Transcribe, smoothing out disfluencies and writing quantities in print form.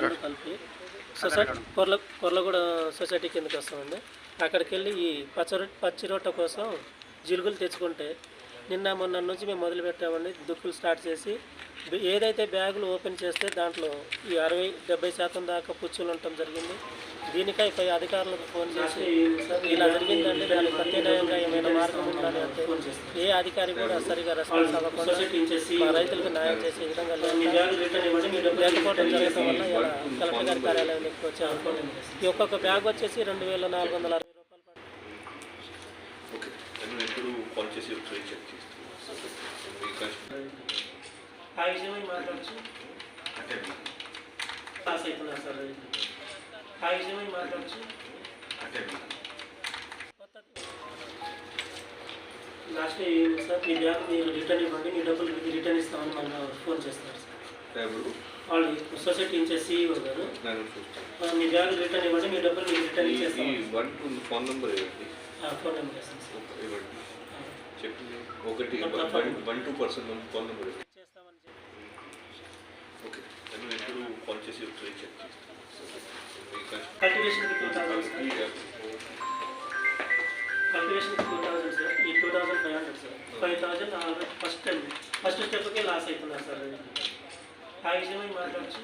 రెండు కలిపి society కొర్లగూడ society కిందకి వస్తామండి. అక్కడికి వెళ్ళి ఈ పచ్చి రొట్టె కోసం జిలుగులు తెచ్చుకుంటే నిన్న మొన్న నుంచి మేము మొదలుపెట్టామండి. దుక్కులు స్టార్ట్ చేసి ఏదైతే బ్యాగులు ఓపెన్ చేస్తే దాంట్లో ఈ 60-70% దాకా పుచ్చులు ఉండటం జరిగింది. దీనికై పై అధికారులకు ఫోన్ చేసి ఇలా జరిగిందంటే దానికి ప్రత్యేకంగా ఏమైనా మార్గం ఉండాలి అంటే ఏ అధికారి కూడా సరిగా రెస్పాన్స్ అవ్వకుండా మా రైతులకు న్యాయం చేసే విధంగా లేకపోవడం జరగడం వల్ల ఇలా కలెక్టర్ గారి కార్యాలయానికి వచ్చాము. ఈ ఒక్కొక్క బ్యాగ్ వచ్చేసి 2460 రూపాయలు ఆ విషయమై మాట్లాడచ్చు. పాస్ అవుతున్నారు సార్. ఆ విషయమై మాట్లాడచ్చు. లాస్ట్ సార్ మీ బ్యాగ్ మీరు రిటర్న్ ఇవ్వండి, మీ డబ్బులు మీకు రిటర్న్ ఇస్తామని మళ్ళీ ఫోన్ చేస్తారు సార్. వాళ్ళు సొసైటీ ఇన్ఛార్జ్ CEO గారు మీ బ్యాగ్ రిటర్న్ ఇవ్వండి, మీ డబ్బులు మీకు రిటర్న్ ఇచ్చేస్తాం. ఫోన్ నెంబర్ ఫోన్ నెంబర్ ఇస్తాను సార్. చెప్పి 1-2% ఫోన్ నెంబర్ చేస్తామని చెప్పి ఓకే. నేను ఎప్పుడు కాల్ చేసి ఒకసారి చెక్ చేస్తాను. కల్టివేషన్కి 2000 సార్. కల్టివేషన్కి 2000 సార్. ఈ 2500 సార్. 5000 ఆల్రెడీ ఫస్ట్ స్టెప్కే లాస్ అవుతున్నారు సార్. ఆ విషయమై మాట్లాడచ్చు.